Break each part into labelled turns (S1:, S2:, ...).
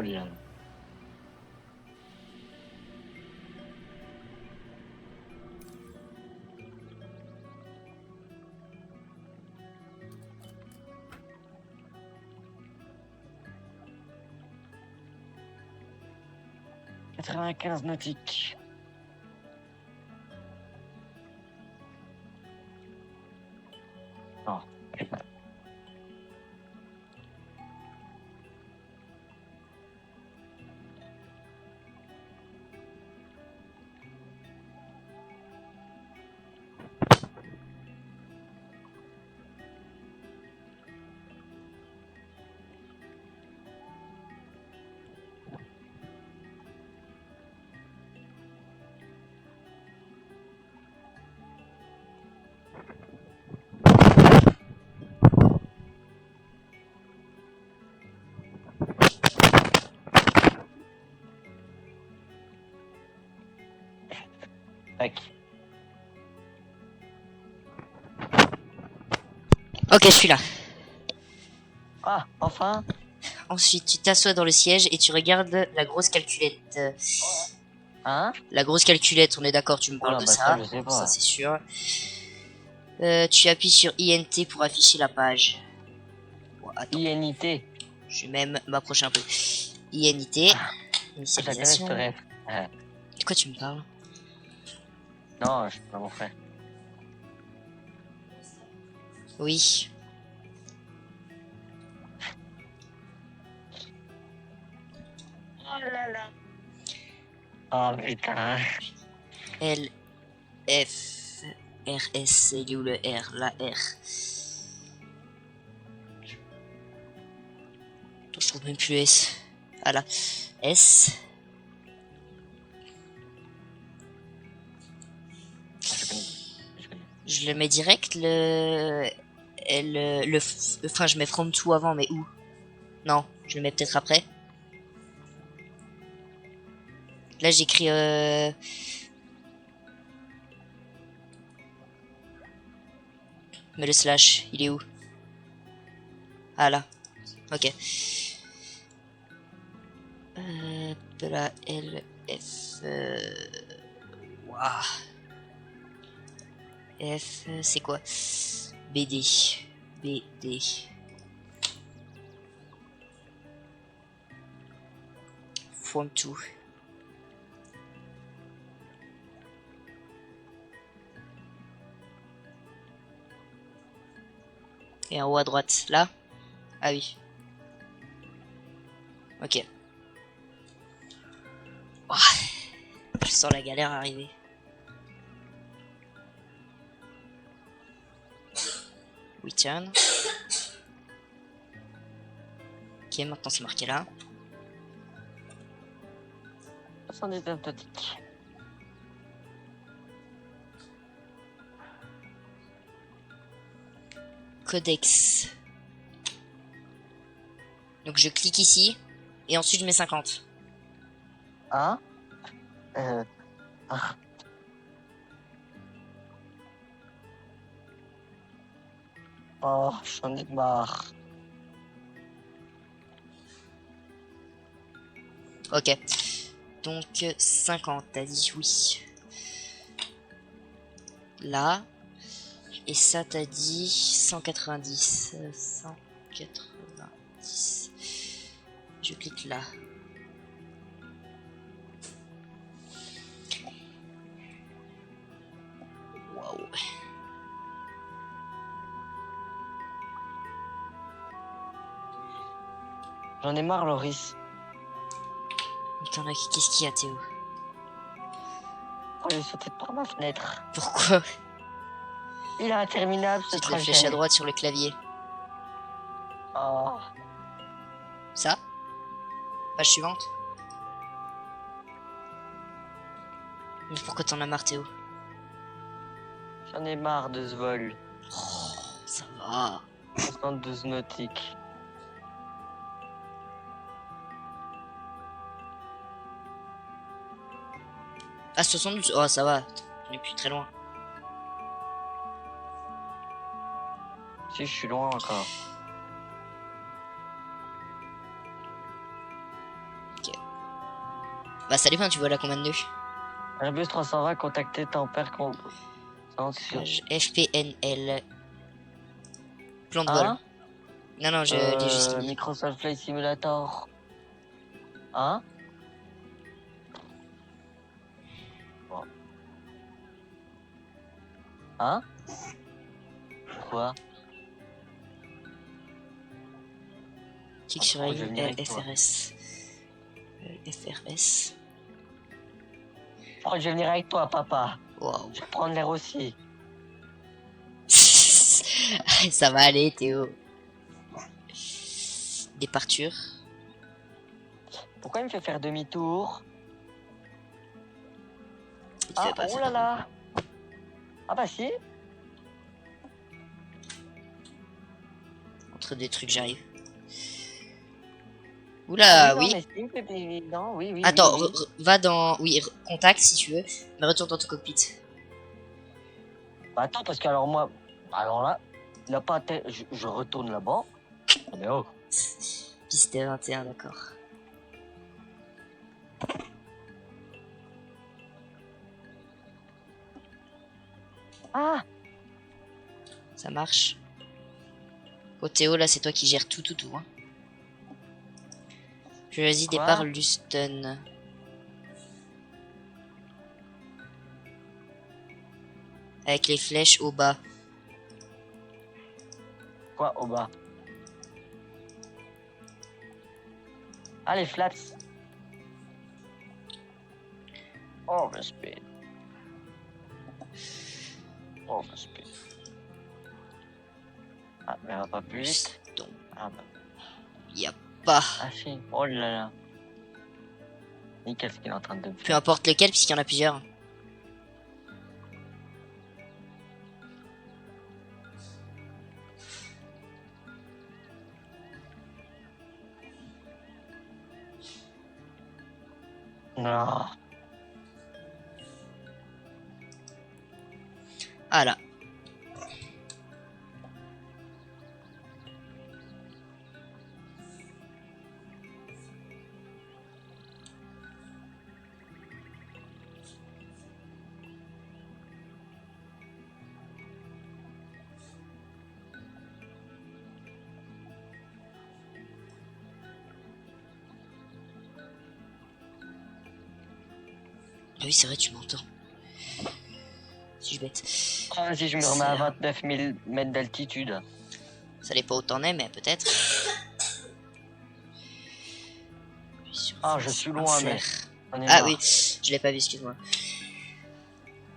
S1: bien. « 95 nautiques. » Oh. Tac.
S2: Ok, je suis là.
S1: Ah, enfin.
S2: Ensuite, tu t'assois dans le siège et tu regardes la grosse calculette.
S1: Hein?
S2: La grosse calculette, on est d'accord, tu me parles
S1: Oula,
S2: de
S1: bah
S2: ça.
S1: ça, je sais
S2: Ça,
S1: pas.
S2: c'est sûr. Tu appuies sur INT pour afficher la page. Bon, attends,
S1: INIT.
S2: je vais même m'approcher un peu. INIT,
S1: J'intéresse
S2: initialisation.
S1: ce rêve.
S2: De quoi tu me parles?
S1: Non, je sais pas mon frère.
S2: Oui.
S1: Oh là là. Oh putain.
S2: L, F, R, S, il est où le R? La R. Attends, je trouve même plus S. Ah là. S.
S1: Je connais. Je connais.
S2: Je le mets direct, enfin, je mets from to avant, mais où? Non, je le mets peut-être après. Là, j'écris mais le slash, il est où? Ah là. Ok. Là, L, F. Ouah. F, c'est quoi? BD. BD. From to. Et en haut à droite, là? Ah oui. Ok. Oh, je sens la galère arriver. Return. Ok, maintenant c'est marqué là.
S1: 79 nautiques.
S2: Codex. Donc je clique ici. Et ensuite je mets 50.
S1: Hein? Ah. Oh, j'en ai marre.
S2: Ok. Donc 50, t'as dit oui. Là. Et ça t'as dit 190. 190. Je clique là. Waouh.
S1: J'en ai marre, Loris.
S2: Putain, là, qu'est-ce qu'il y a, Théo?
S1: Oh, j'ai sauté par ma fenêtre.
S2: Pourquoi?
S1: Il est interminable ce
S2: Ensuite la flèche à
S1: trajet.
S2: droite sur le clavier.
S1: Oh.
S2: Ça? Page suivante. Mais pourquoi t'en as marre, Théo?
S1: J'en ai marre de ce vol.
S2: Oh, ça va.
S1: 72 nautiques.
S2: Ah, 72. Oh, ça va. On est plus très loin.
S1: Si, je suis loin encore.
S2: Bah ça dépend, tu veux la combien de nœuds?
S1: Airbus 320, contacter tempère
S2: Page FPNL. Plan de vol.
S1: Hein?
S2: Non, non, je l'ai juste mis.
S1: Microsoft Flight Simulator. Hein? Bon. Hein? Quoi?
S2: Clique sur
S1: Oh, je vais venir avec toi.
S2: FRS. FRS.
S1: Oh, je vais venir avec toi, papa.
S2: Waouh.
S1: Je vais prendre l'air aussi.
S2: Ça va aller, Théo. Départure.
S1: Pourquoi il me fait faire demi-tour?
S2: Il
S1: Ah,
S2: fait pas
S1: oh
S2: faire.
S1: là là. Ah bah si.
S2: Entre des trucs, j'arrive. Oula,
S1: non,
S2: oui.
S1: mais si, il me fait évident. Oui, oui,
S2: Attends,
S1: oui, oui.
S2: va dans... Oui, contact si tu veux. Mais retourne dans ton cockpit.
S1: Bah attends, parce que alors moi... Alors là, il a pas je retourne là-bas. Ah, mais oh.
S2: Piste 21, d'accord.
S1: Ah.
S2: Ça marche. Oh Théo, là c'est toi qui gères tout. Hein. Je choisis
S1: Quoi?
S2: départ Luston. Avec les flèches au bas.
S1: Quoi, au bas? Ah, les flats. Overspeed. Overspeed. Ah, mais elle va pas plus vite.
S2: Luston.
S1: Ah bah.
S2: Y a pas.
S1: Ah si. Oh là là. Nickel ce qu'il est en train de
S2: Peu
S1: faire.
S2: importe lequel, puisqu'il y en a plusieurs.
S1: Non.
S2: Ah là. Ah oui, c'est vrai, tu m'entends. Si je bête.
S1: Ah, vas-y, je me remets à 29 000 mètres d'altitude.
S2: Ça dépend où t'en es, mais peut-être.
S1: Ah, je suis loin, mais... On est
S2: Ah
S1: marre.
S2: oui, je l'ai pas vu, excuse-moi.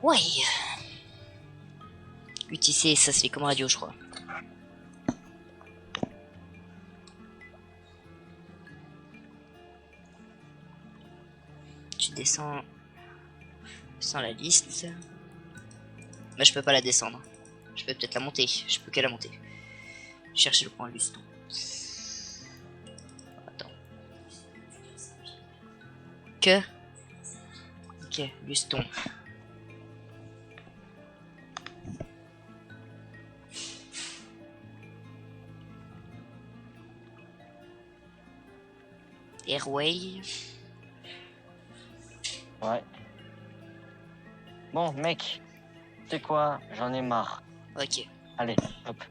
S2: Ouais. UTC, ça se fait comme radio, je crois. Tu descends sans la liste. Bah, je peux pas la descendre. Je peux peut-être la monter. Je peux que la monter. Chercher le point Luston. Attends. Que? Ok, Luston. Airway.
S1: Ouais. Bon, mec. Tu sais quoi? J'en ai marre.
S2: Ok.
S1: Allez, hop.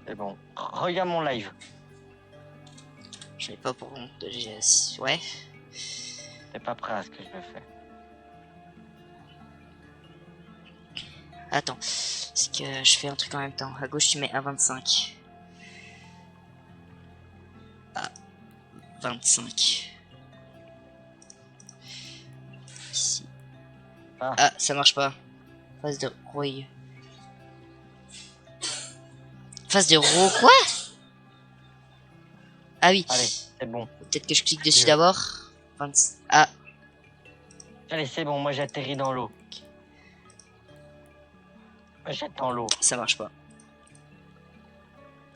S1: C'est bon. Regarde mon live.
S2: Je n'ai pas pour honte de GS. Ouais.
S1: T'es pas prêt à ce que je veux faire.
S2: Attends. C'est que je fais un truc en même temps. À gauche, tu mets A25. A25. Ici. Ah, ça marche pas. Phase de Roy. Phase de Ro quoi? Ah oui.
S1: Allez, c'est bon.
S2: Peut-être que je clique dessus d'abord. Ah.
S1: Allez, c'est bon, moi j'atterris dans l'eau. Je jette dans l'eau.
S2: Ça marche pas.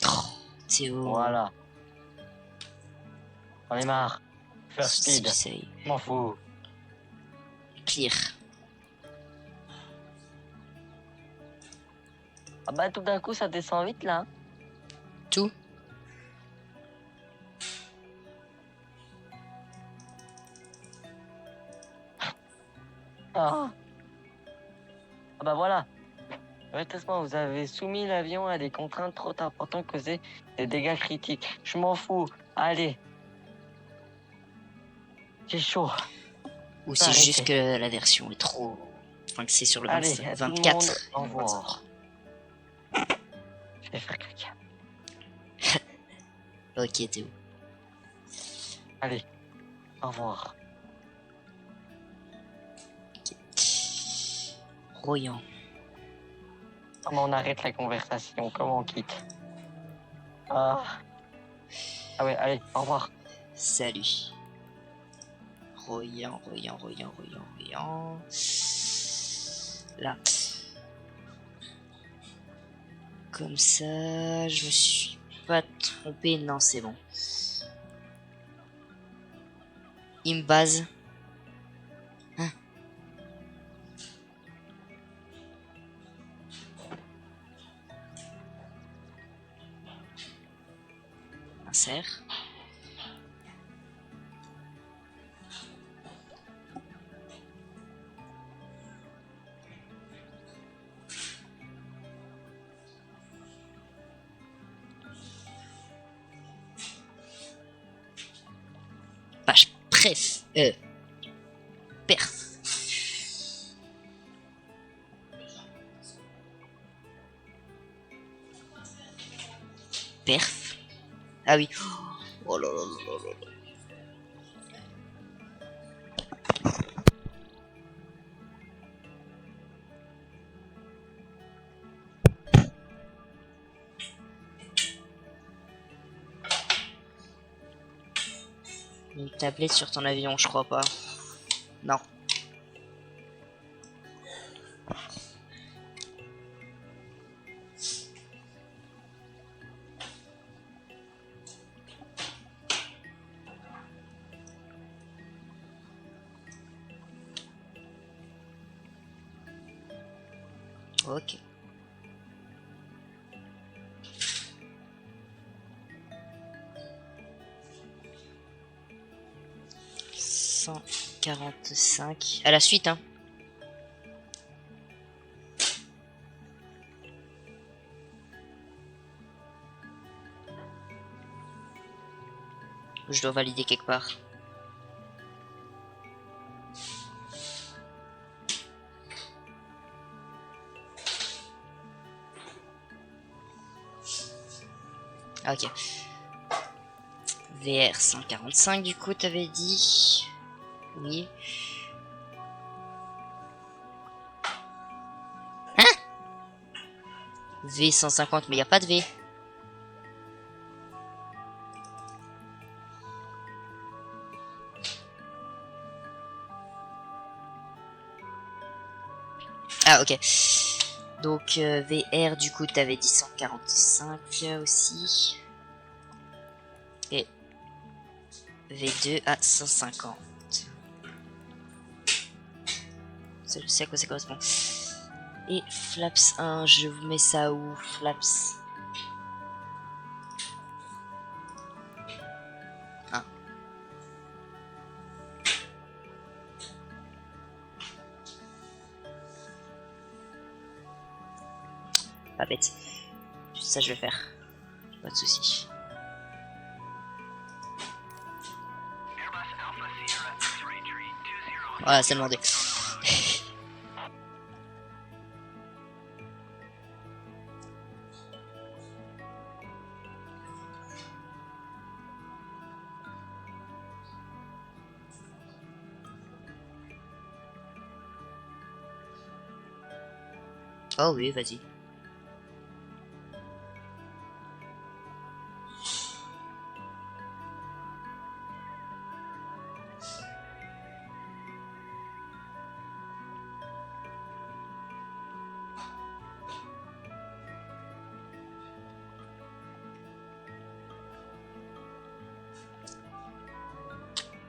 S2: Oh, Théo.
S1: Voilà. J'en ai marre. First
S2: Si
S1: speed.
S2: tu sais.
S1: M'en fous.
S2: Clear.
S1: Ah bah tout d'un coup ça descend vite là.
S2: Tout.
S1: bah voilà. Avertissement, vous avez soumis l'avion à des contraintes trop importantes causées des dégâts critiques. Je m'en fous. Allez. J'ai chaud.
S2: Ou c'est
S1: Arrêtez.
S2: juste que la version est trop... Enfin, que c'est sur le
S1: Allez, à tout le monde,
S2: 24.
S1: au revoir. Je vais faire caca.
S2: Ok, Théo.
S1: Allez, au revoir.
S2: Royan.
S1: Comment on arrête la conversation? Comment on quitte? Ah. Ah ouais, allez, au revoir.
S2: Salut. Royan. Là. Comme ça, je me suis pas trompé. Non, c'est bon. Il me base. Hein? Insère. Page pref. Perf. Perf. Ah oui. Oh là là là là là. Une tablette sur ton avion, je crois pas. Non. Ok. $145. À la suite, hein. Je dois valider quelque part. Ah, ok. VR 145 du coup t'avais dit. Oui. Hein? V 150 mais y a pas de V. Ah ok. Donc VR du coup t'avais dit 145 aussi. Et V2 à 150. Ça, je sais à quoi ça correspond. Et Flaps 1, je vous mets ça où? Flaps 1. Pas bête. Ça je vais faire. Pas de soucis. Voilà, c'est demandé. Oh oui, vas-y.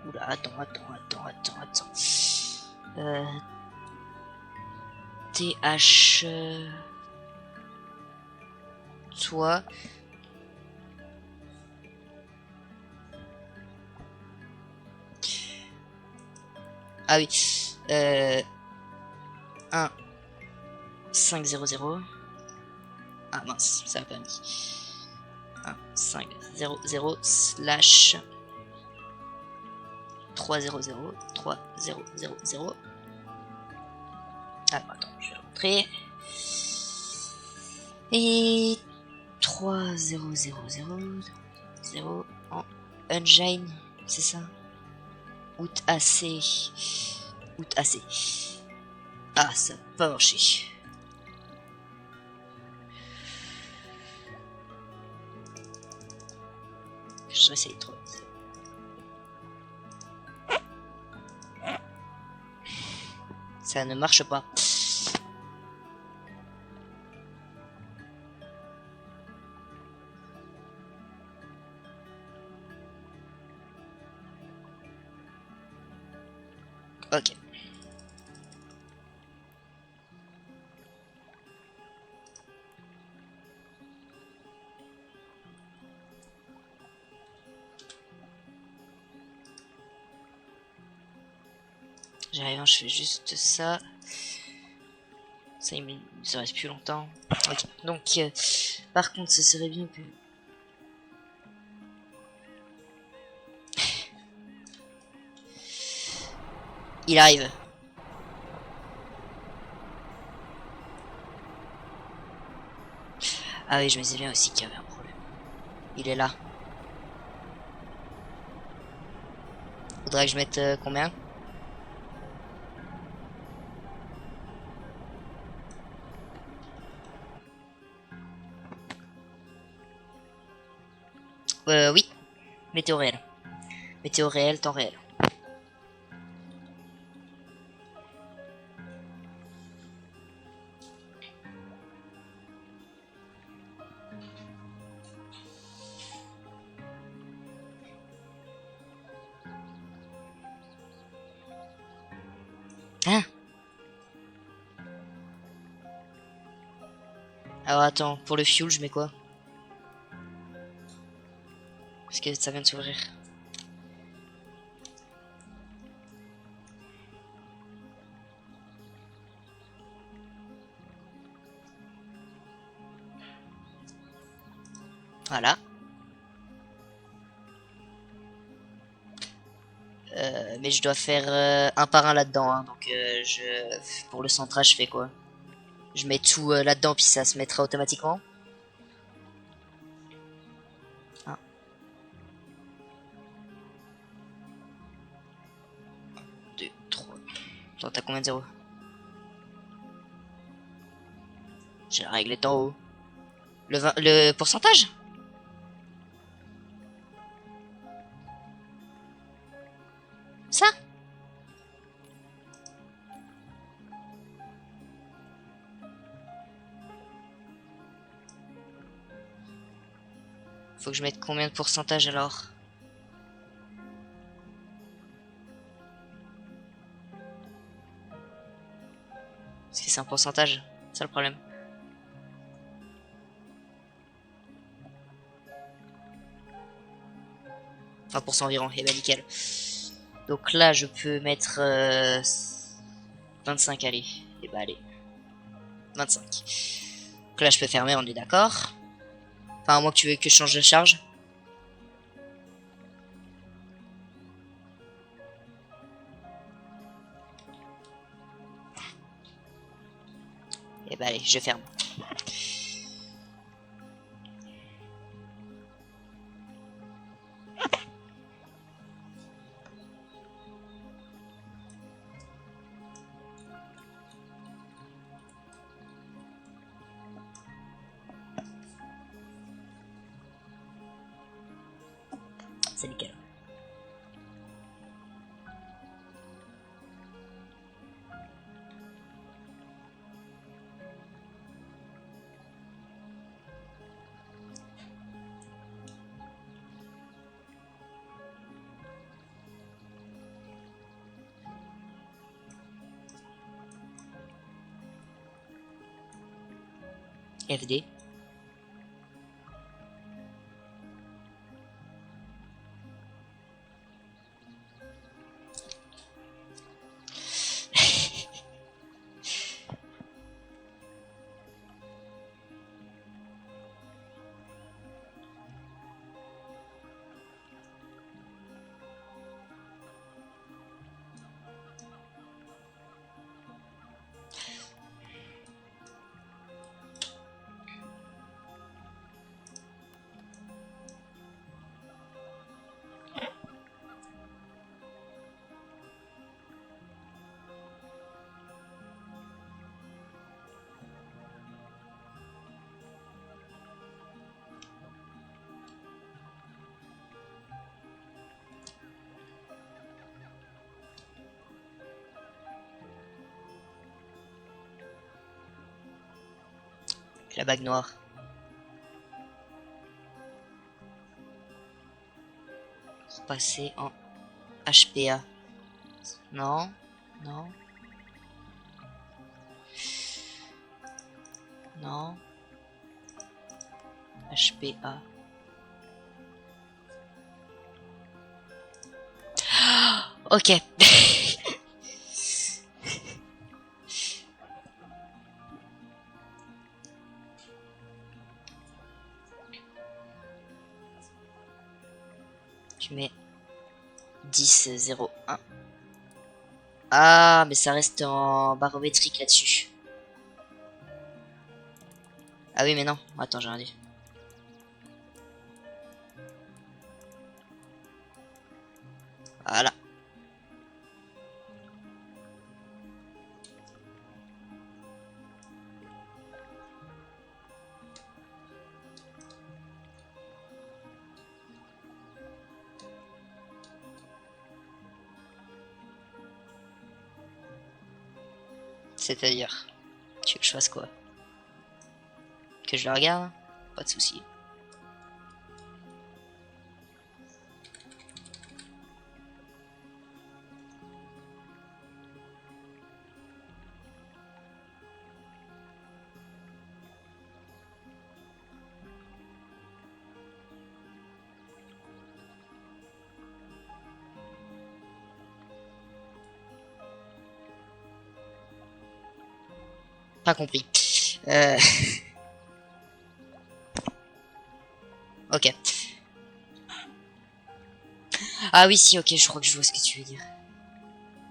S2: Oula, attends. TH... Toi... Ah oui. 1, 500. Ah mince, ça a pas mis. 1, 5, 0, 0, slash 3, 0, 0, 3, 0, 0, 0. Ah, attends, je vais rentrer. Et 3, 0, 0, 0, 0 en engine, c'est ça? Out AC. Out AC. Ah, ça n'a pas marché. Je vais essayer de trouver. Ça ne marche pas. Ok. J'arrive, je fais juste ça. Ça, il me reste plus longtemps. Ok. Donc, par contre, ce serait bien que... Il arrive. Ah oui, je me disais bien aussi qu'il y avait un problème. Il est là. Faudrait que je mette combien? Oui. Météo réel. Météo réel, temps réel. Hein? Alors attends, pour le fuel, je mets quoi? Parce que ça vient de s'ouvrir. Voilà. Mais je dois faire un par un là-dedans. Hein. Donc pour le centrage, je fais quoi? Je mets tout là-dedans, puis ça se mettra automatiquement. 1, 2, 3. Attends, t'as combien de zéros? J'ai la règle est en haut. Le pourcentage? Ça? Faut que je mette combien de pourcentage alors? Parce que c'est un pourcentage, c'est ça le problème. Enfin, pour 100 environ, et ben nickel. Donc là, je peux mettre 25, allez. Et bah allez. 25. Donc là, je peux fermer, on est d'accord. Enfin, à moins que tu veux que je change de charge. Et bah allez, je ferme. C'est nickel. FD. La bague noire. Repasser en HPA. Non. Non. Non. HPA. Ok. Tu mets 10, 0, 1. Ah, mais ça reste en barométrique là-dessus. Ah oui, mais non. Attends, j'ai rien dit. Voilà. C'est-à-dire, tu veux que je fasse quoi? Que je le regarde? Pas de souci. Pas compris. Ok. Ah oui, si, ok, je crois que je vois ce que tu veux dire.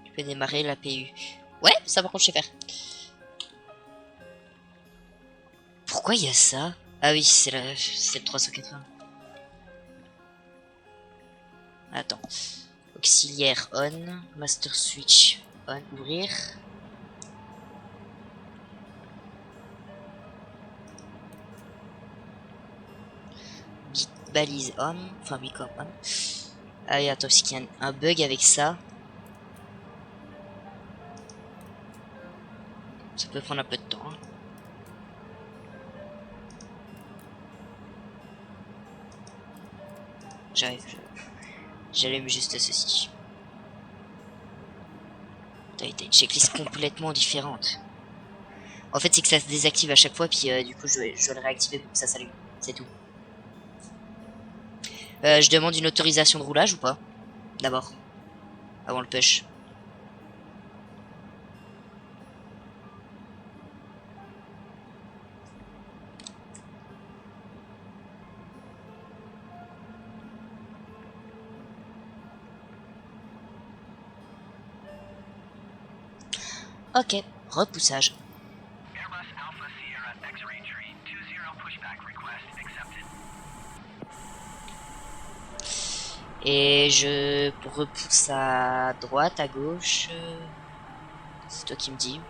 S2: Tu peux démarrer la PU. Ouais, ça par contre, je sais faire. Pourquoi il y a ça? Ah oui, c'est le 380. Attends. Auxiliaire on. Master switch on. Ouvrir. Bit balise on. Enfin, Bicom on. Ah oui, attends, parce qu'il y a un bug avec ça. Ça peut prendre un peu de temps. Hein. J'arrive. J'allume juste ceci. T'as une checklist complètement différente. En fait, c'est que ça se désactive à chaque fois, puis du coup, je dois le réactiver pour que ça s'allume. C'est tout. Je demande une autorisation de roulage ou pas? D'abord. Avant le push. Ok, repoussage. Et je repousse à droite, à gauche. C'est toi qui me dis.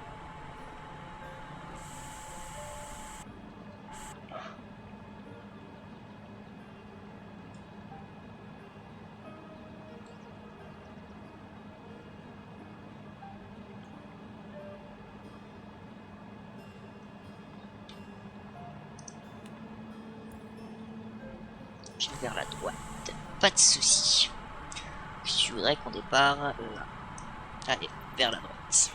S2: Je vais vers la droite. Pas de souci. Je voudrais qu'on départ là. Allez, vers la droite.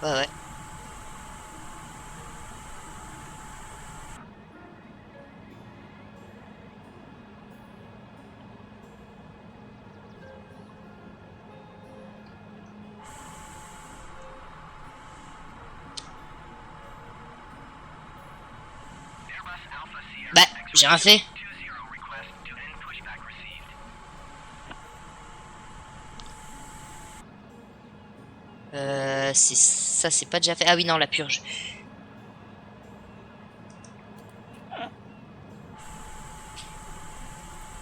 S2: Ouais, ouais. Bah, j'ai rien fait. Ça, c'est pas déjà fait. Ah oui, non, la purge.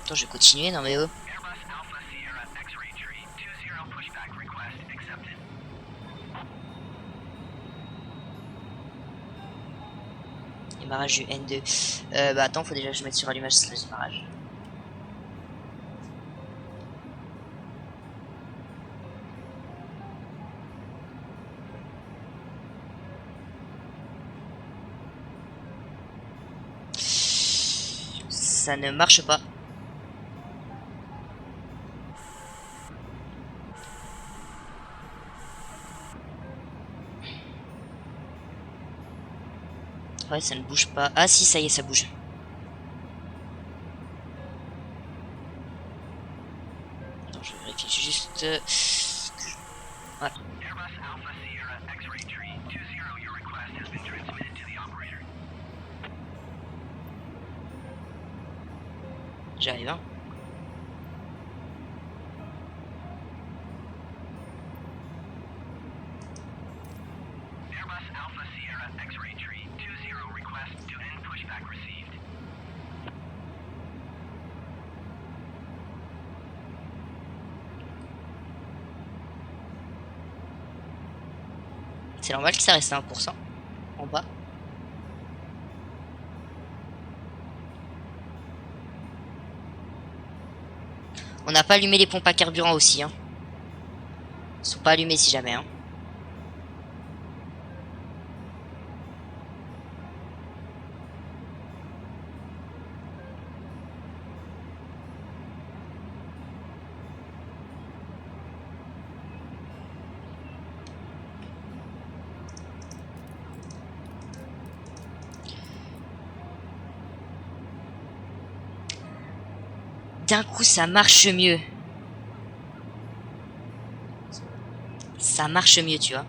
S2: Attends, je vais continuer, non mais oh. Démarrage du N2. Bah attends, faut déjà que je mette sur allumage slash démarrage. Ça ne marche pas. Ouais, ça ne bouge pas. Ah si, ça y est, ça bouge. Attends, je vérifie juste... Voilà. J'arrive, hein. C'est normal que ça reste à 1% en bas. On n'a pas allumé les pompes à carburant aussi, hein. Ils sont pas allumés si jamais, hein. D'un coup, ça marche mieux. Ça marche mieux, tu vois.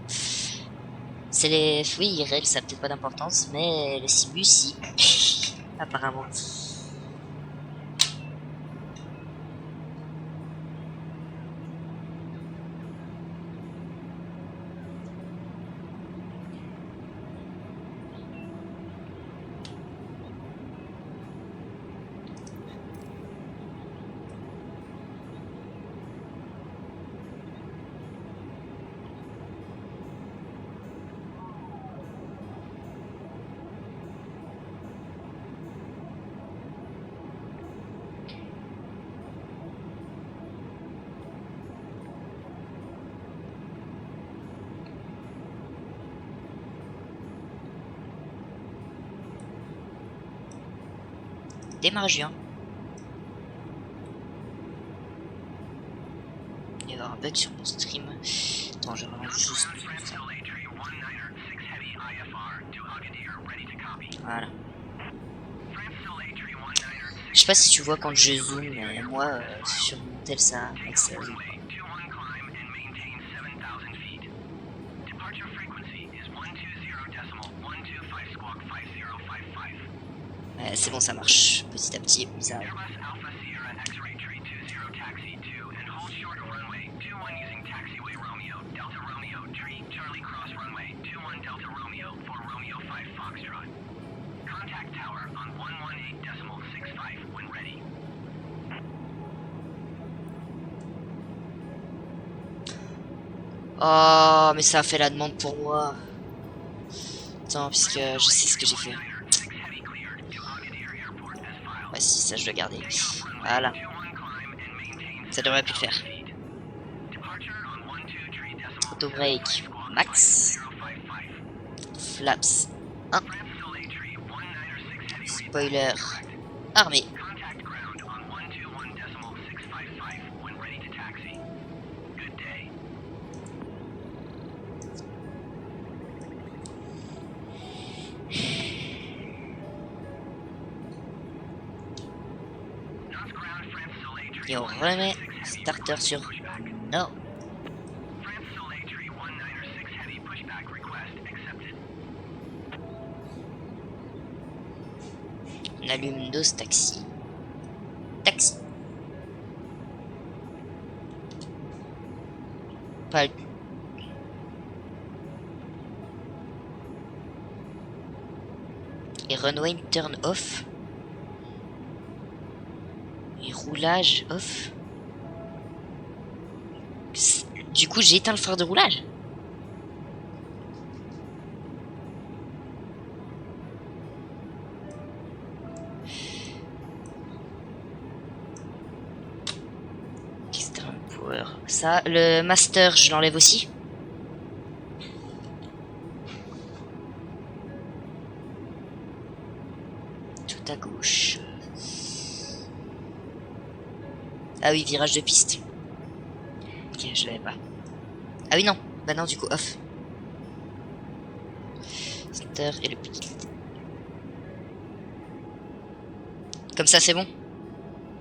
S2: C'est les... Oui, IRL, ça n'a peut-être pas d'importance, mais les Simus, si. Apparemment. Démarrage bien. Il va y avoir un bug sur mon stream. Attends, je relance juste. Voilà. Je sais pas si tu vois quand je zoome, mais moi, sur mon tel, ça accélère. C'est bon, ça marche. Petit à petit, ça... Oh, mais ça a fait la demande pour moi. Attends, puisque je sais ce que j'ai fait. Ouais, si, ça je dois garder. Voilà. Ça devrait plus le faire. Auto break max. Flaps 1. Spoiler armé. Et on remet starter sur Nord. On allume nos taxis. Taxi. Pas... Et runway turn off. Et roulage off. Du coup, j'ai éteint le phare de roulage. External power. Ça, le master, je l'enlève aussi. Tout à gauche. Ah oui, virage de piste. Ok, je l'avais pas. Ah oui, non. Bah non, du coup, off. Center et le petit. Comme ça, c'est bon.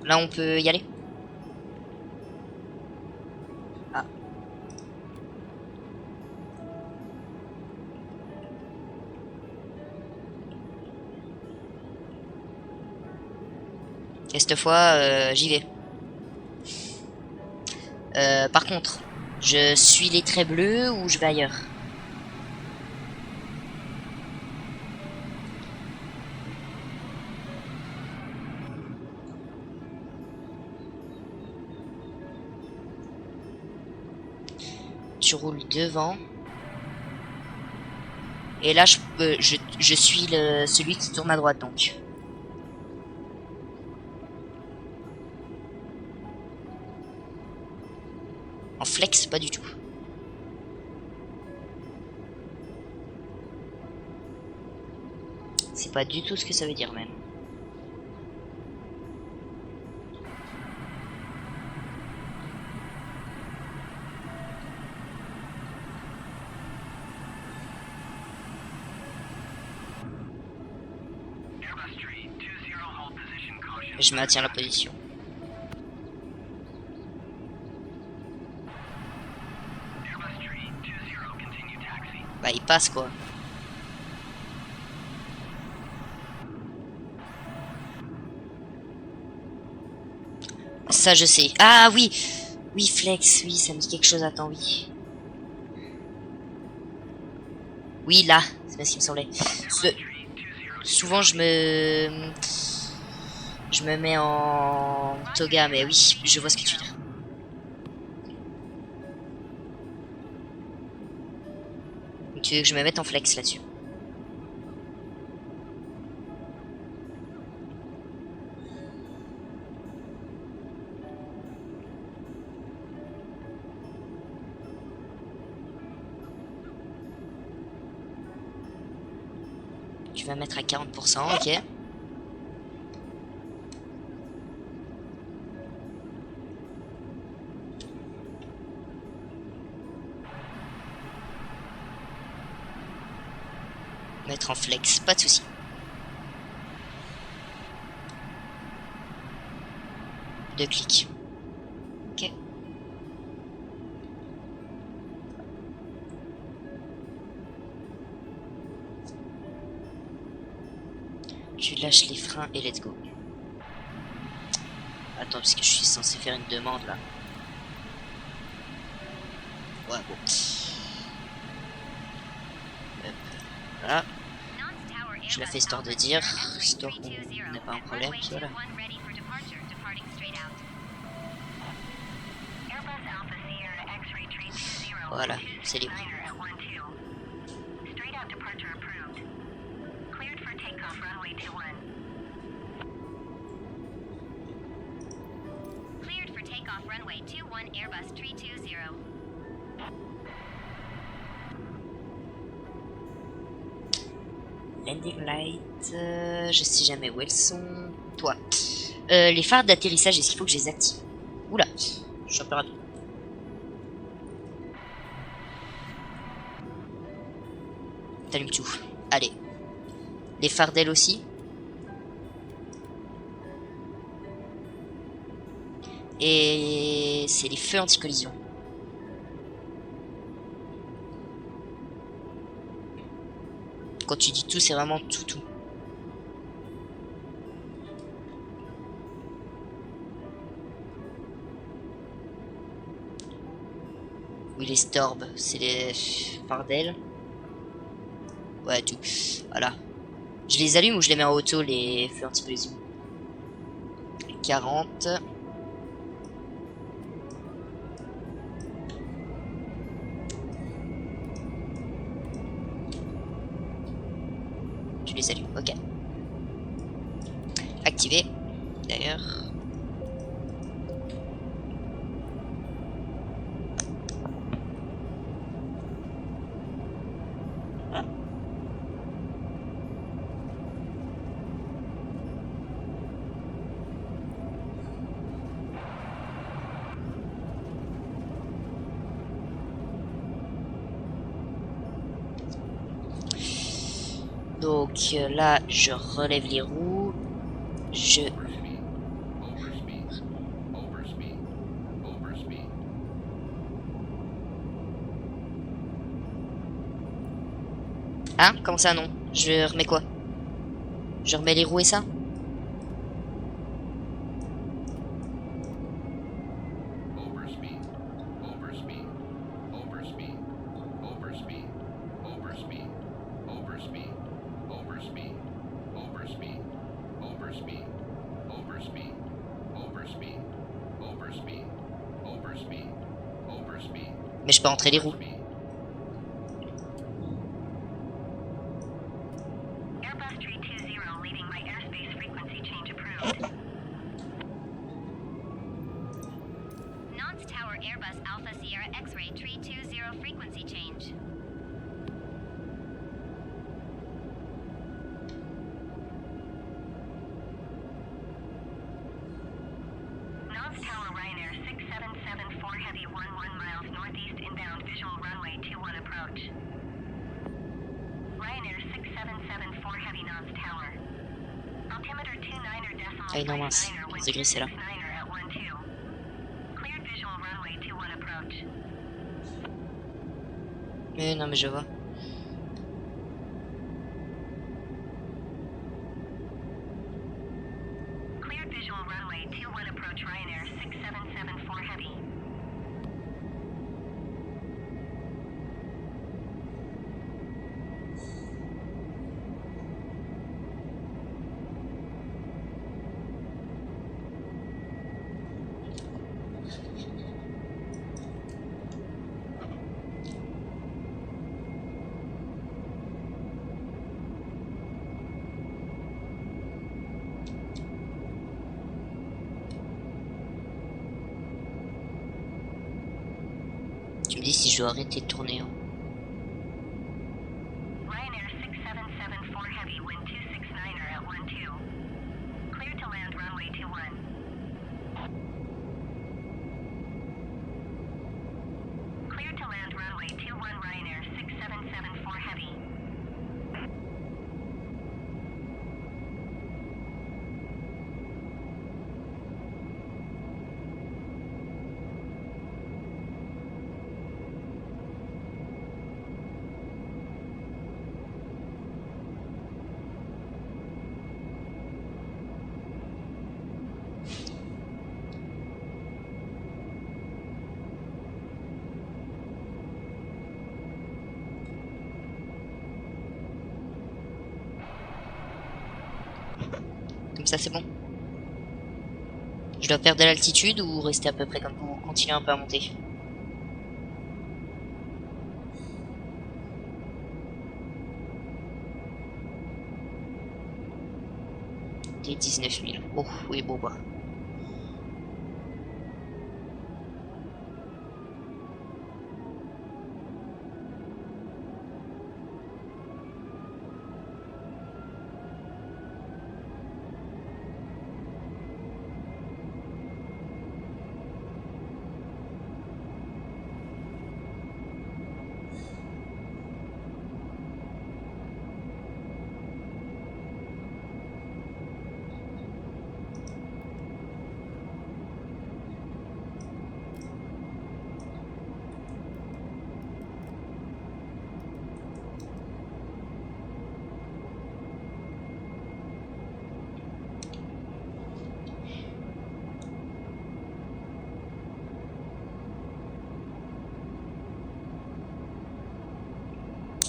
S2: Là, on peut y aller. Ah. Et cette fois, j'y vais. Par contre, je suis les traits bleus ou je vais ailleurs? Tu roules devant. Et là, je suis celui qui tourne à droite, donc. En flex, pas du tout. C'est pas du tout ce que ça veut dire, même. Je maintiens la position. Bah, il passe, quoi. Ça, je sais. Ah, oui. Oui, flex. Oui, ça me dit quelque chose. Attends, oui. Oui, là. C'est bien ce qui me semblait. Souvent, je me mets en toga, mais oui, je vois ce que tu veux dire. Tu veux que je me mette en flex là-dessus? Tu vas mettre à 40%, ok. Mettre en flex, pas de souci. Deux clics. Ok. Tu lâches les freins et let's go. Attends, parce que je suis censé faire une demande là. Ouais, bon. Hop. Voilà. Je la fais histoire de dire, histoire qu'on n'a pas un problème, voilà. Voilà, c'est libre. Landing light, je sais jamais où elles sont. Toi. Les phares d'atterrissage, est-ce qu'il faut que je les active? Oula, je suis un peu rapide. T'allumes tout. Allez. Les phares d'aile aussi. Et c'est les feux anti-collision. Quand tu dis tout, c'est vraiment tout. Oui, les storbs, c'est les phares d'aile. Ouais, tout. Voilà. Je les allume ou je les mets en auto, les feux anti-collision? 40. Je les allume, ok. Activé, d'ailleurs. Donc là, je relève les roues. Je... Hein? Comment ça, non? Je remets quoi? Je remets les roues et ça? Mais je peux rentrer les roues.
S3: Airbus Alpha Sierra X-ray 320 frequency change. Nance Tower Ryanair 6774 Heavy 11 miles northeast inbound visual runway 21 approach. Ryanair 6774 Heavy Nance Tower. Altimeter 29er decimal.
S2: Ah non mince, c'est glissé là. Mais non mais je vois.
S3: Cleared visual runway 21 approach Ryanair 6774 heavy.
S2: Tu me dis si je dois arrêter de tourner. Hein.
S3: Ryanair 6774 heavy, wind 269er at 12. Clear to land runway 21. Clear to land runway 21 Ryanair 6774 heavy.
S2: Comme ça c'est bon. Je dois perdre de l'altitude ou rester à peu près comme vous, continuer un peu à monter. Des 19 000. Oh oui bon bah.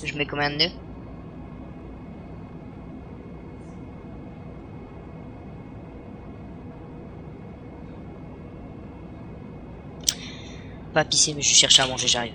S2: Je mets combien de nœuds? Pas pisser mais je cherche à manger, j'arrive.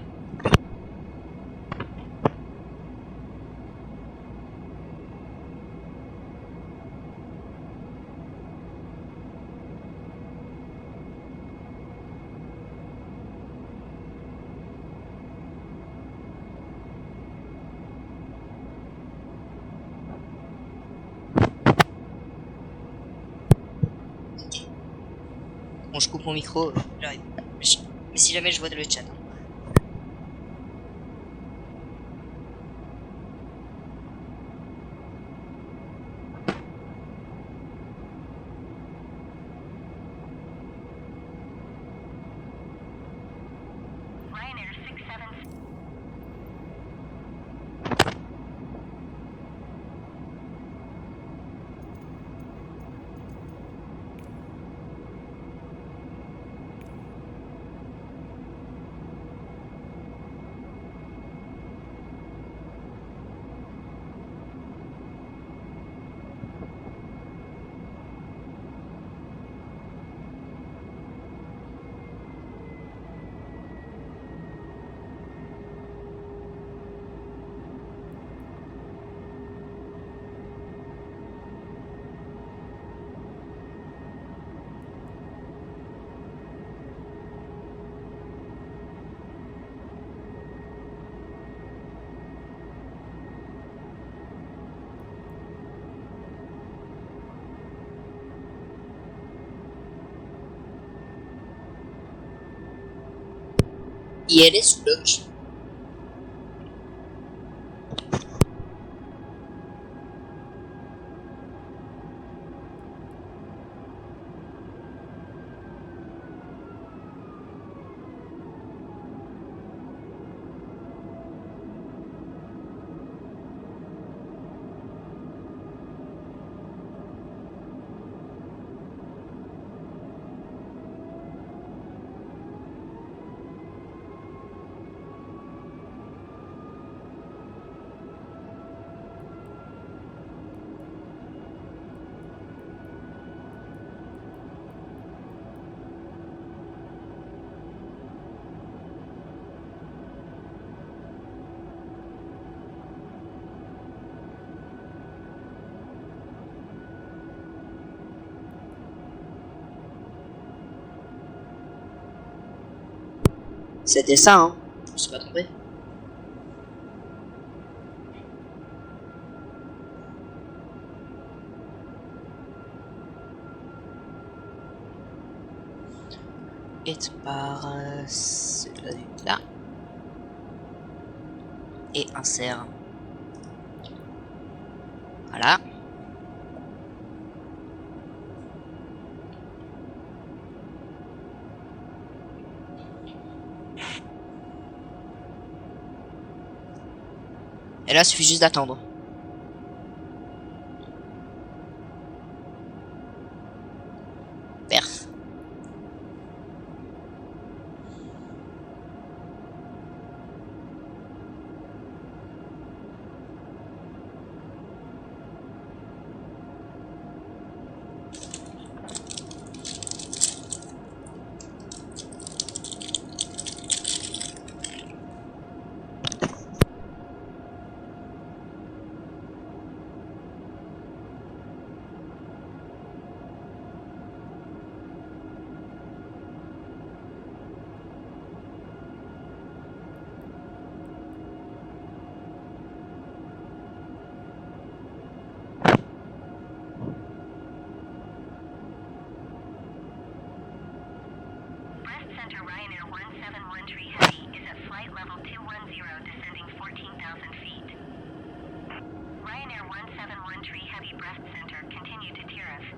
S2: Bon, je coupe mon micro, j'arrive. Mais si jamais je vois le chat. Hein. Et elle est sous loge. C'était ça, hein. Je me suis pas trompé. Et par celui-là. Et insère. Voilà. Et là, il suffit juste d'attendre. Perf.
S3: Breast Center Ryanair 1713 Heavy is at flight level 210, descending 14,000 feet. Ryanair 1713 Heavy Breast Center, continue to Tirith.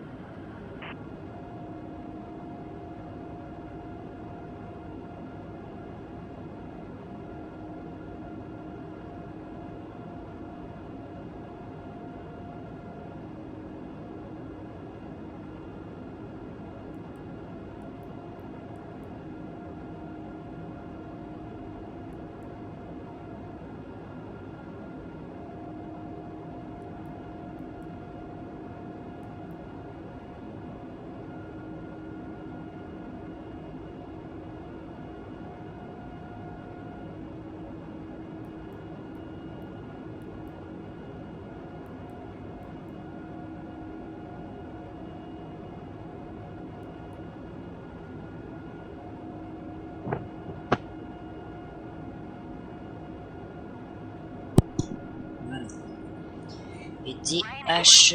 S2: Et DH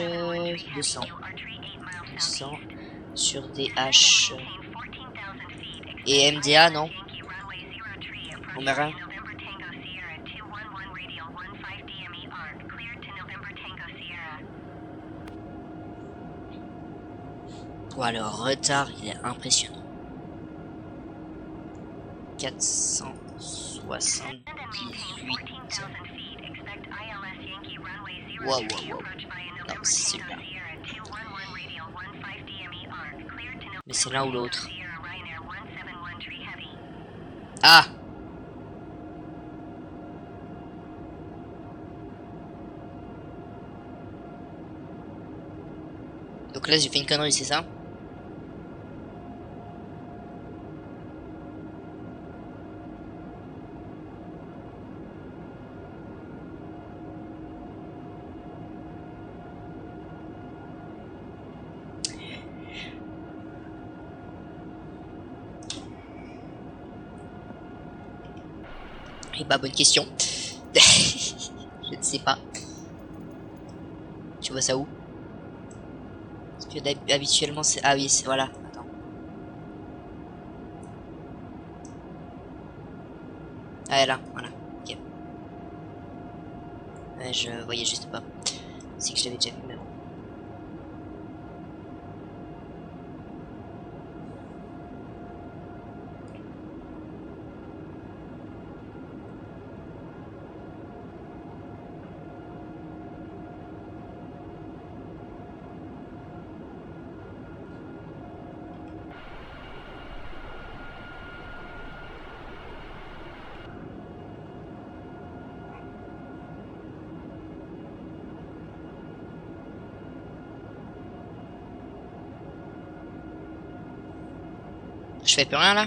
S2: 200. 200 sur DH. Et MDA, non? On met rien. Ouah, le retard, il est impressionnant. 478. Waouh, waouh, waouh. Non, c'est celui-là. Mais c'est l'un ou l'autre. Ah! Donc là, j'ai fait une connerie, c'est ça? Eh bah, bonne question. Je ne sais pas. Tu vois ça où? Parce que habituellement c'est... Ah oui, c'est... Voilà. Attends. Ah là, voilà. Ok. Ouais, je voyais juste pas. C'est que je l'avais déjà vu, mais bon. Je fais plus rien là?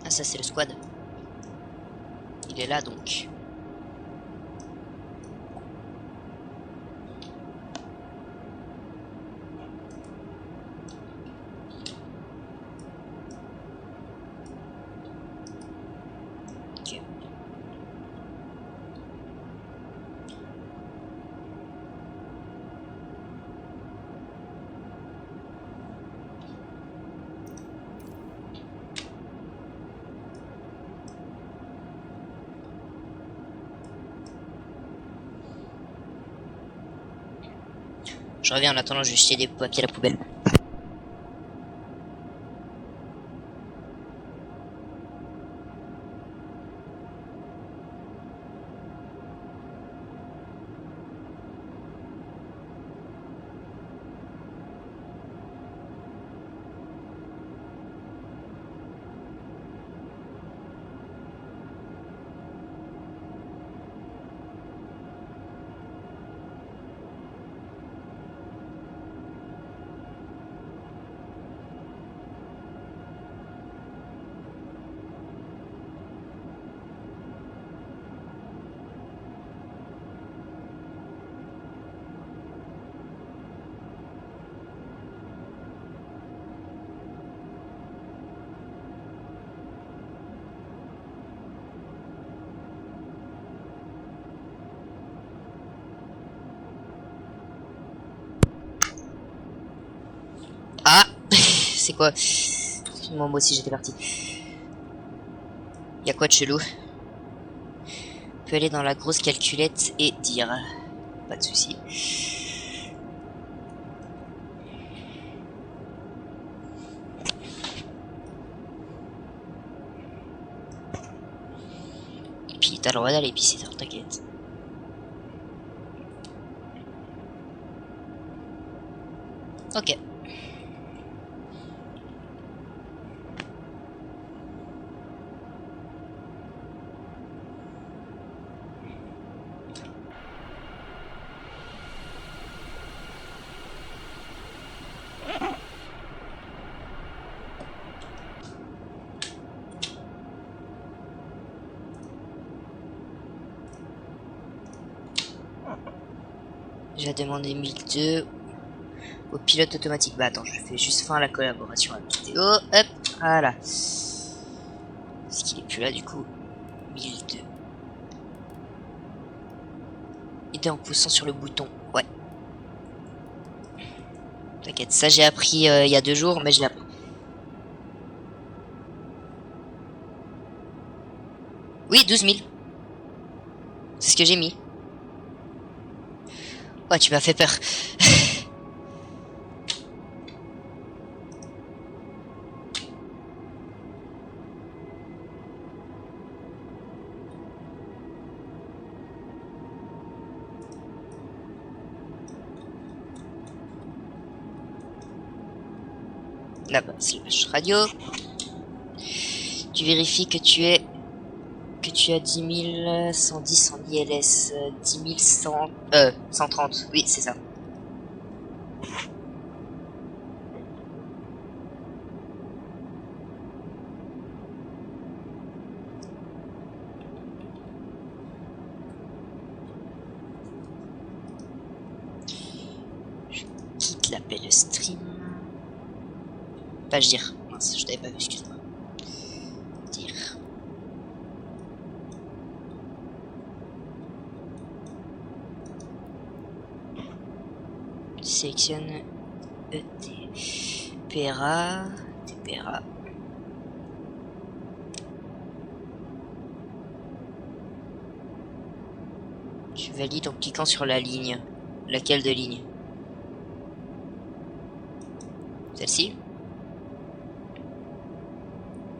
S2: Ah, ça c'est le squad. Il est là donc. Ok. Je reviens en attendant, je vais jeter des papiers à la poubelle. Ah c'est quoi? Moi aussi j'étais parti. Y'a quoi de chelou? On peut aller dans la grosse calculette et dire. Pas de souci. Et puis t'as le droit d'aller pisser, t'inquiète. Ok. J'ai demandé 1002 au pilote automatique. Bah attends, je fais juste fin à la collaboration avec Théo. Hop, voilà. Est-ce qu'il est plus là du coup? 1002. Aider en poussant sur le bouton. Ouais. T'inquiète, ça j'ai appris il y a 2 jours, mais je l'ai appris. Oui, 12 000. C'est ce que j'ai mis. Ouais, tu m'as fait peur. Là-bas, slash radio. Tu vérifies que tu as 10 110 en ILS, 10 100, 130, oui c'est ça. qu'il appelle stream. Page dire. Mince, je t'avais pas vu, excuse-moi. Dire. Sélectionne ET. PRA. PRA. Tu valides en cliquant sur la ligne. Laquelle de ligne? Celle-ci?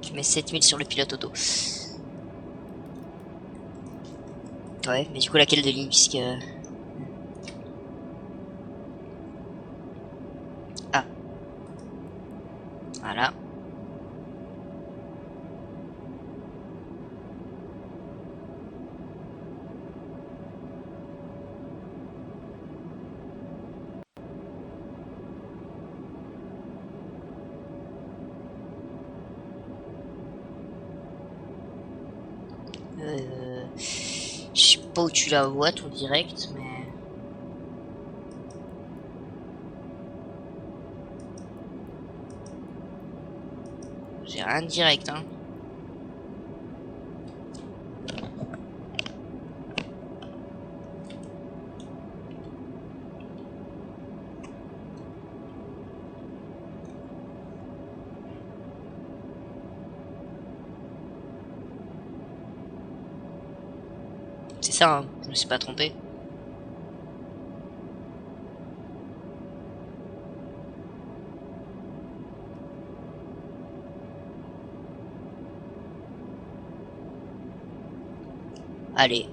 S2: Tu mets 7000 sur le pilote auto. Ouais, mais du coup laquelle de ligne puisque... Ah. Voilà. Je sais pas où tu la vois ton direct, mais... J'ai rien de direct, hein. C'est ça, hein. Je me suis pas trompé. Allez.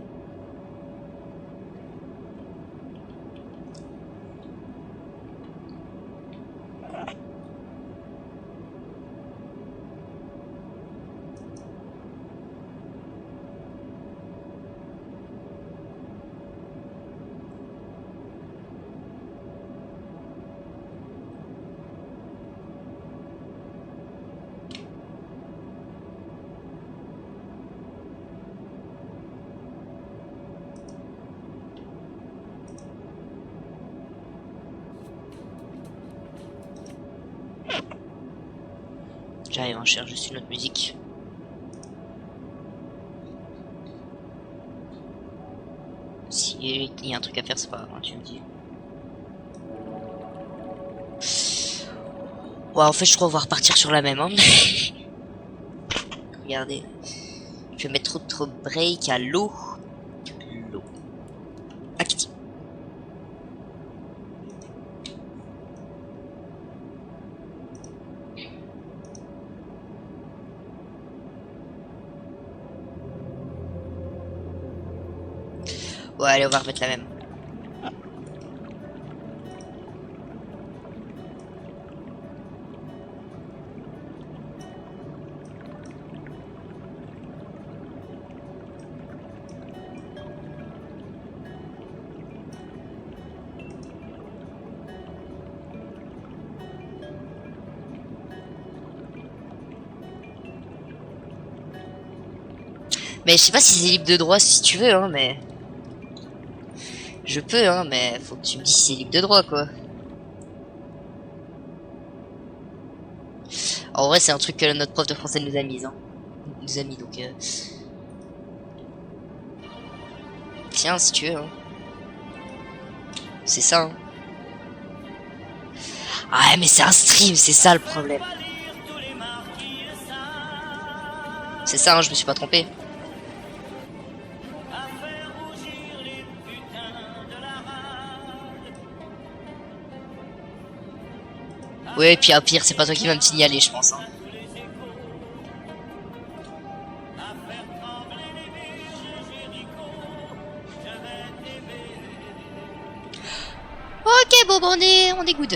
S2: J'arrive, on cherche juste une autre musique. Si il y a un truc à faire, c'est pas grave, hein, tu me dis. Ouais, en fait, je crois qu'on va repartir sur la même, hein. Regardez. Je vais mettre autre break à l'eau. L'eau. Active. Ouais, allez, on va remettre la même. Mais je sais pas si c'est libre de droit si tu veux, hein, mais... Je peux, hein, mais faut que tu me dises si c'est libre de droit, quoi. En vrai, c'est un truc que notre prof de français nous a mis, hein. Nous a mis, donc... Tiens, si tu veux, hein. C'est ça, hein. Ah, mais c'est un stream, c'est ça le problème. C'est ça, hein, je me suis pas trompé. Ouais, puis à pire, c'est pas toi qui vas me signaler, je pense. Hein. Ok, bon, on est good.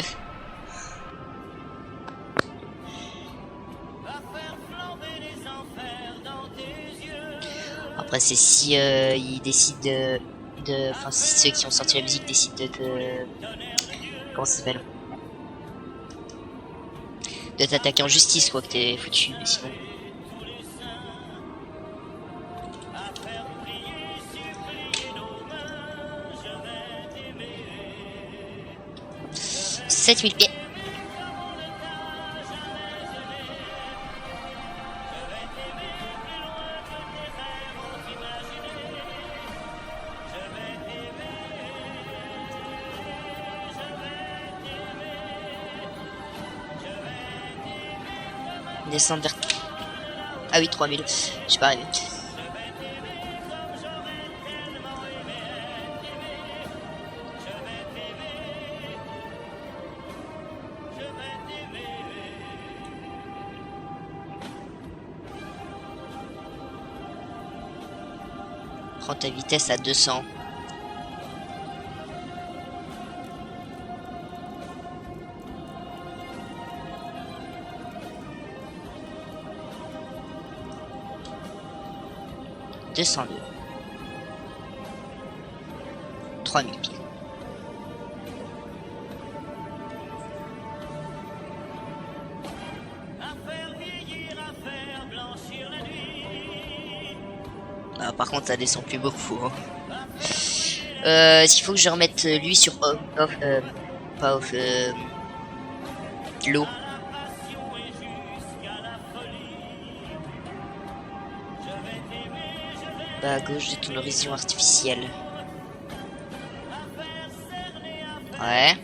S2: Après, c'est si ils décident enfin, si ceux qui ont sorti la musique décident de comment ça s'appelle? De t'attaquer en justice, quoi, que t'es foutu, mais sinon... 7000 pieds. Descendre vers... Ah oui, 3000. Je suis pas arrivé. Prends ta vitesse à 200. « 202. 3000 pieds. Ah, par contre, ça descend plus beaucoup. Hein. Il faut que je remette lui sur l'eau. Bas à gauche de ton horizon artificiel. Ouais.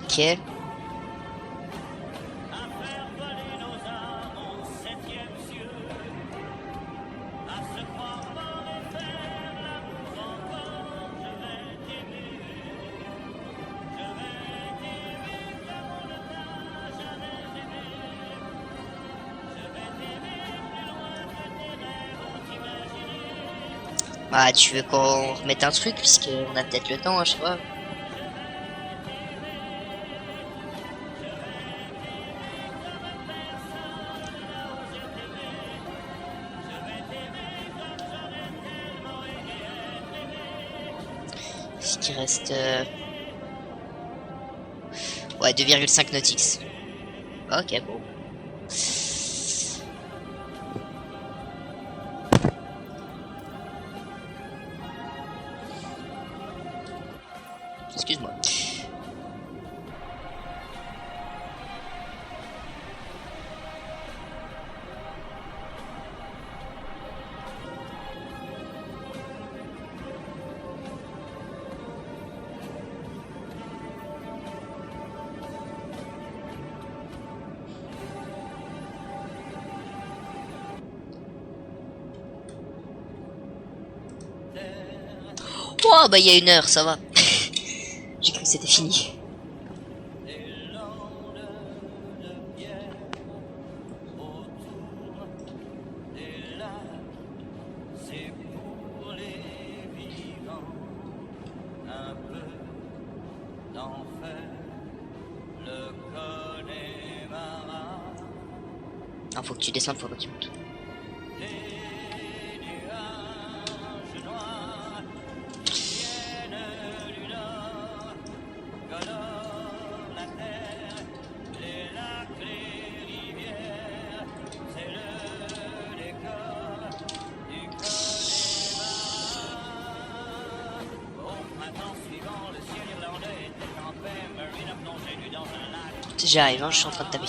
S2: Ok. Ah, tu veux qu'on remette un truc puisqu'on a peut-être le temps, hein, je sais pas. Ce qui reste... Ouais, 2,5 nautiques. Ok, bon. Excuse-moi. Oh, bah il y a 1 heure, ça va. J'ai cru que c'était fini. Ah, faut que tu descendes, faut pas que tu montes. J'arrive, hein, je suis en train de taper.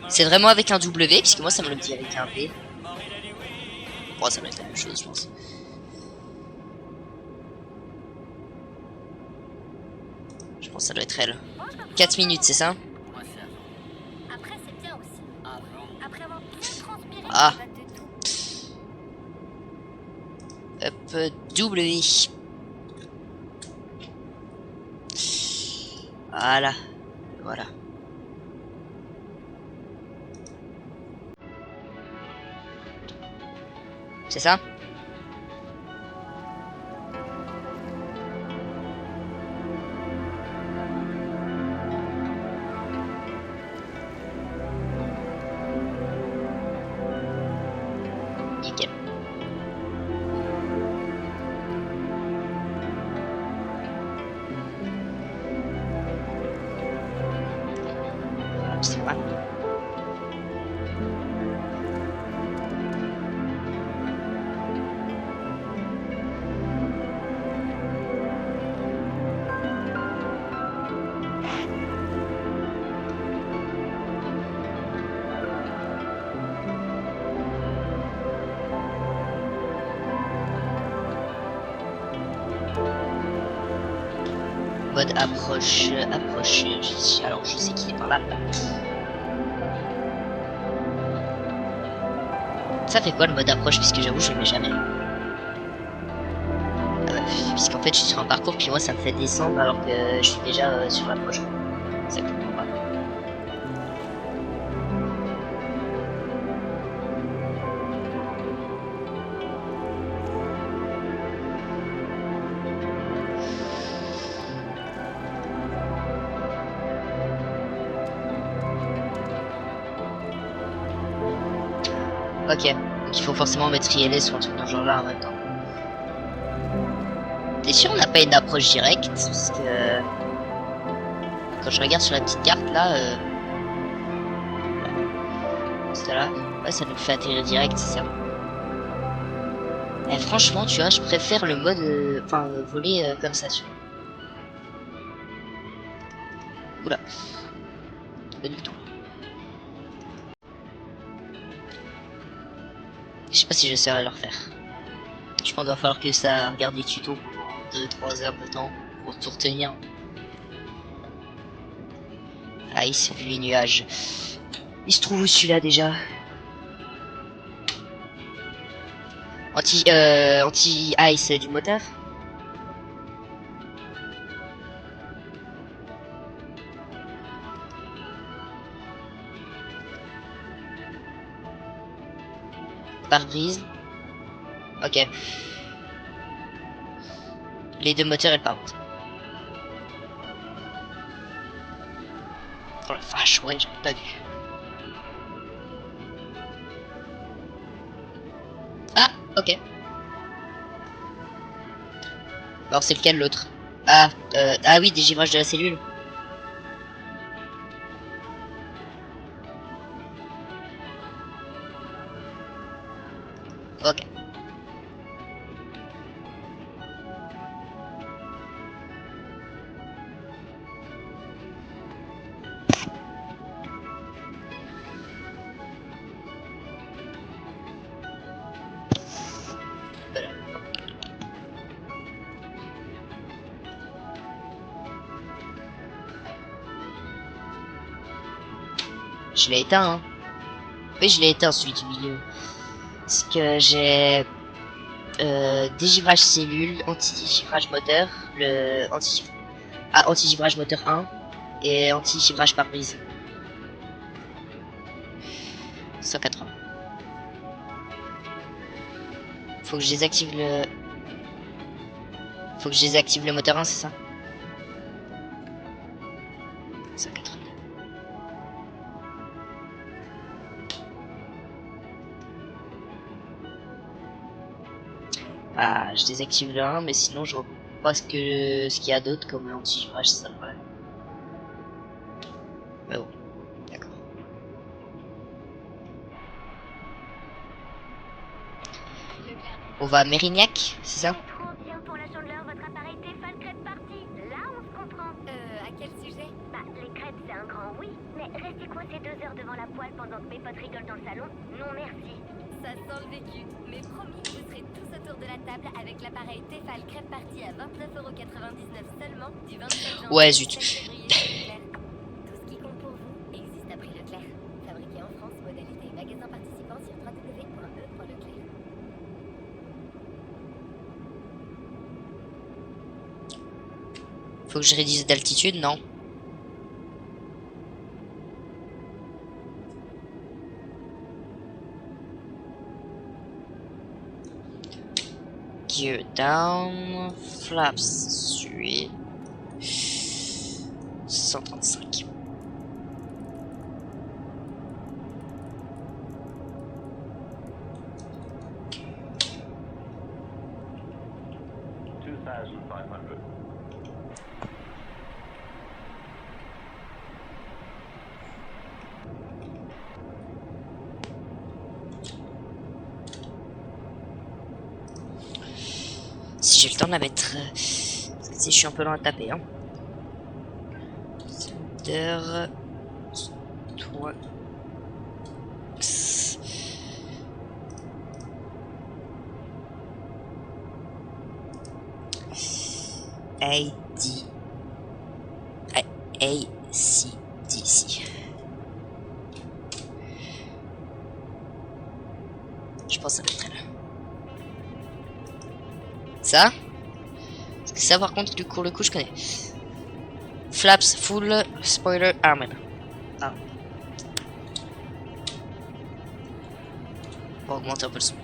S2: C'est vraiment avec un W, puisque moi ça me le dit avec un V. Bon, ça doit être la même chose, je pense. Je pense que ça doit être elle. 4 minutes, c'est ça?
S3: Après, c'est bien aussi. Après avoir bien transpiré,
S2: Ah.
S3: tu vas te tout.
S2: Hop, W. Voilà. Voilà. C'est ça? Nickel. C'est pas. Mode approche, approche. Alors je sais qu'il est par là. Ça fait quoi le mode approche, puisque j'avoue je le mets jamais. Puisqu'en fait je suis sur un parcours puis moi ça me fait descendre alors que je suis déjà sur l'approche. Ça je comprends pas. Ok, donc il faut forcément mettre ILS ou un truc dans ce genre là en même temps. T'es sûr on n'a pas une approche directe? Parce que quand je regarde sur la petite carte là, c'est là, ouais ça nous fait atterrir direct, c'est ça. Et franchement tu vois, je préfère le mode, voler comme ça tu vois. Oula. Pas du tout. Je sais pas si je saurais le refaire. Je pense qu'il va falloir que ça regarde des tutos pendant 2-3 heures de temps pour tout retenir. Ah, ici, les nuages. Il se trouve où celui-là déjà? Anti-ice du moteur. Pare-brise. Ok. Les deux moteurs et le pare-brise. Oh la vache, ouais, j'avais pas vu. Ah, ok. Alors c'est lequel l'autre? Ah, ah oui, dégivrage de la cellule. Ok. Voilà. Je l'ai éteint, hein. Oui, je l'ai éteint, celui du milieu. Parce que j'ai dégivrage cellule, anti-givrage moteur, le anti-givrage moteur 1 et anti-givrage pare-brise. 180. Faut que je désactive le... Faut que je désactive le moteur 1, c'est ça? 180. Ah, je désactive le 1, mais sinon je vois pas ce qu'il y a d'autre comme anti-givrage, c'est ça le problème. Mais bon, d'accord. On va à Mérignac, c'est ça?
S3: Trop bien pour la chandeleur, votre appareil Tefal crête parti. Là, on se comprend. À quel sujet? Bah, les crêpes, c'est un grand oui. Mais rester coincé 2 heures devant la poêle pendant que mes potes rigolent dans le salon, non merci. Ça sent le vécu. Mais promis, vous serez tous autour de la table avec l'appareil Tefal crêpe parti à 29,99€ seulement du 27 janvier
S2: Ouais,
S3: au
S2: zut.
S3: 7 février chez Leclerc. Tout ce qui compte pour vous existe à prix Leclerc. Fabriqué en France, modalité magasin participant sur www.e.leclerc.
S2: Faut que je réduise d'altitude, non? Gear down, flaps 8, 135. Si j'ai le temps de la mettre, parce que si je suis un peu lent à taper, hein. Center, toi, ID AC/DC. Je pense que ça va être elle. Ça? Parce que ça par contre du coup le coup je connais. Flaps full spoiler armor. Ah. On va augmenter un peu le son.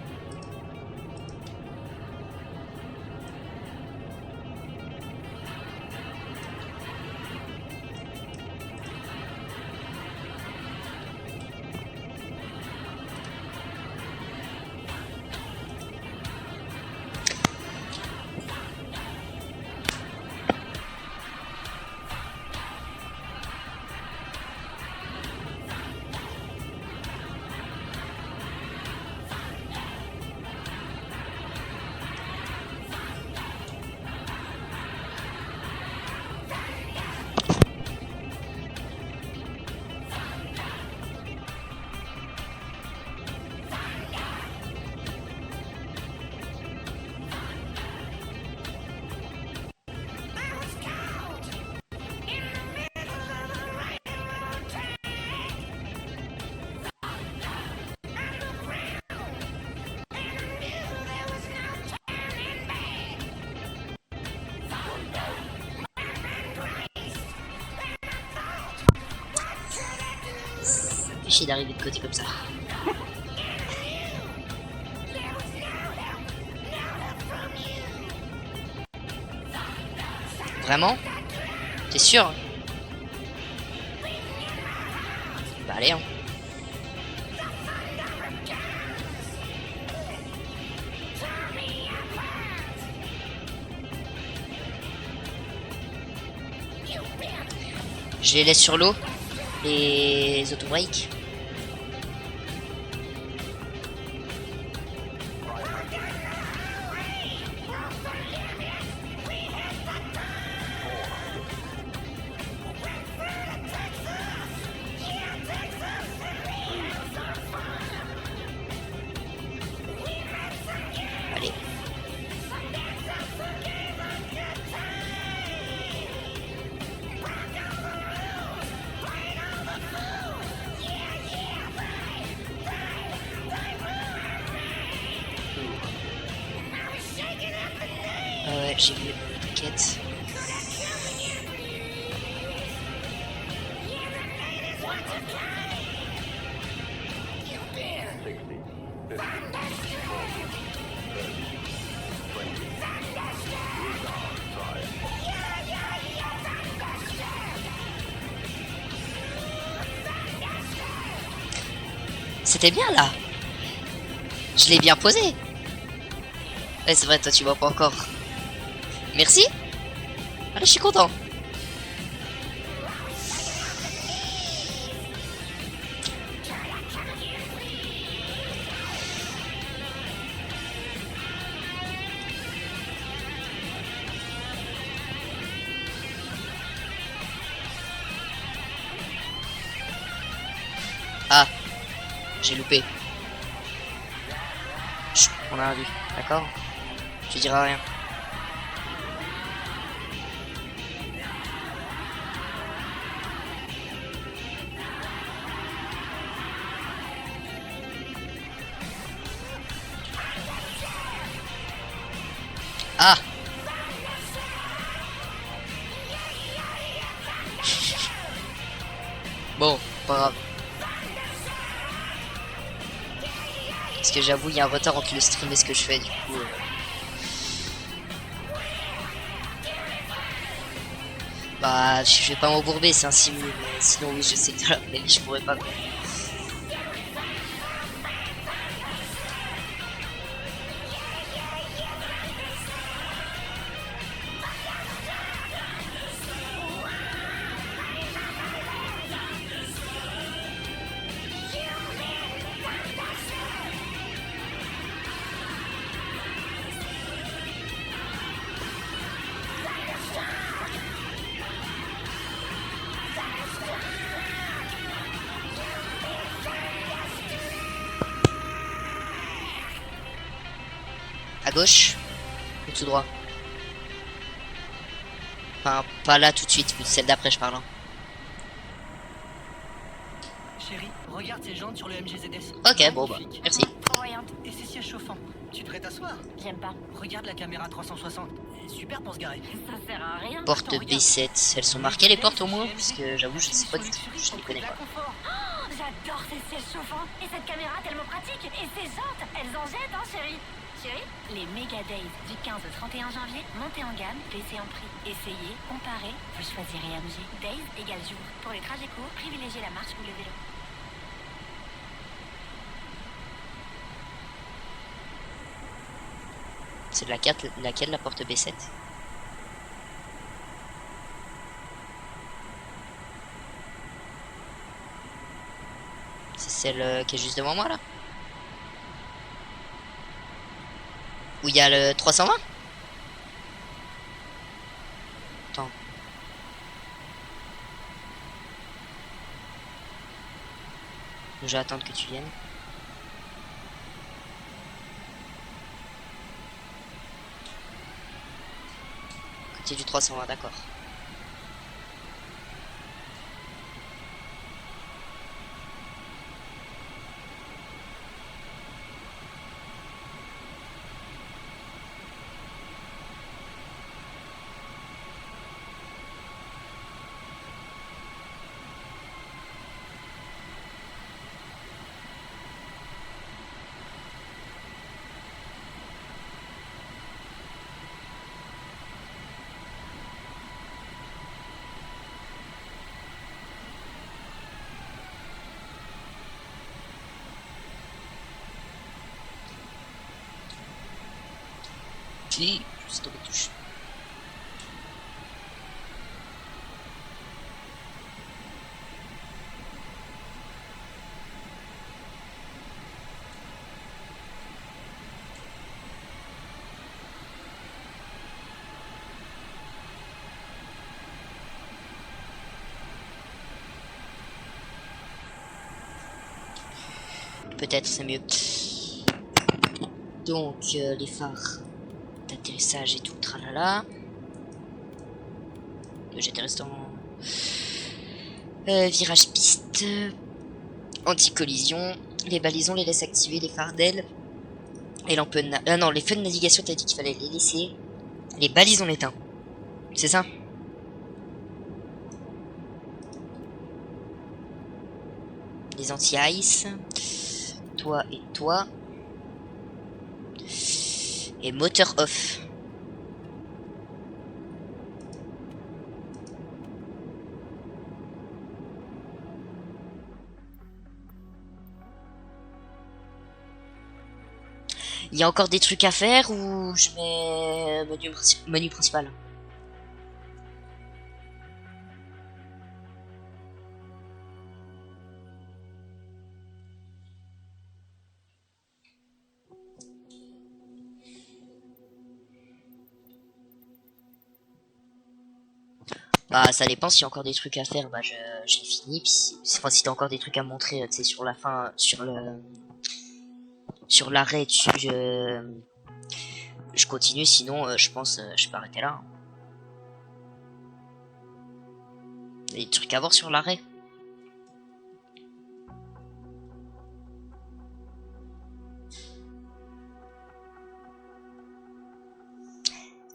S2: Chier d'arriver de côté comme ça. Vraiment? T'es sûr? Bah allez hein. Je les laisse sur l'eau, les autobreaks. Allez. Ouais, j'ai vu, t'inquiète. C'était bien là. Je l'ai bien posé. Ouais, c'est vrai, toi tu vois pas encore. Merci. Allez, je suis content. Ah, j'ai loupé. Chut, on a un vu, d'accord? Tu diras rien. Ah! Bon, pas grave. Parce que j'avoue, il y a un retard entre le stream et ce que je fais, du coup. Bah, je vais pas m'embourber, c'est un simul, mais sinon, oui, je sais que dans la vraie vie, je pourrais pas. Quoi. À gauche ou tout droit? Enfin, pas là tout de suite, mais celle d'après je parle. Hein.
S4: Chérie, regarde ces jantes sur le MGZS.
S2: Ok, bon bah,
S4: Magnifique.
S2: merci.
S3: Trop voyante.
S4: Et ces sièges chauffants. Tu devrais t'asseoir.
S3: J'aime pas.
S4: Regarde la caméra 360. Super pour se garer.
S3: Ça sert à rien.
S2: Porte
S4: Attends, regarde.
S2: B7, elles sont marquées les portes au moins? Parce que j'avoue, je sais pas du tout, je les connais pas.
S3: Oh, j'adore ces sièges chauffants. Et cette caméra tellement pratique. Et ces jantes, elles en jettent, hein, chérie. Chérie, les Mega Days du 15 au 31 janvier, montez en gamme, baissez en prix. Essayez, comparez, vous choisirez AMG. Days égale jour. Pour les trajets courts, privilégiez la marche ou le vélo.
S2: C'est laquelle la porte B7? C'est celle qui est juste devant moi là? Où il y a le 320? Attends. Je vais attendre que tu viennes. Côté du 320, d'accord. Puis, juste tombé touche. Peut-être c'est mieux. Donc les phares d'atterrissage et tout, tralala. J'atterrisse en virage piste, anti-collision. Les balisons les laisse activer, les phares d'aile. Et l'on peut non, les feux de navigation, t'as dit qu'il fallait les laisser. Les balisons l'éteint. C'est ça? Les anti-ice. Toi et toi. Et moteur off. Il y a encore des trucs à faire ou je mets menu principal? Bah ça dépend, s'il y a encore des trucs à faire, bah j'ai fini, puis enfin si t'as encore des trucs à montrer, tu sais, sur la fin, sur l'arrêt, je continue, sinon je pense je peux arrêter là. Il y a des trucs à voir sur l'arrêt.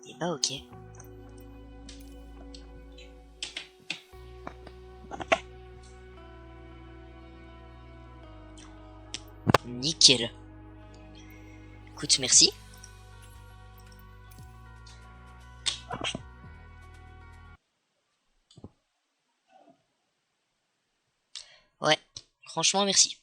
S2: Et bah ok. Nickel. Écoute, merci. Ouais, franchement merci.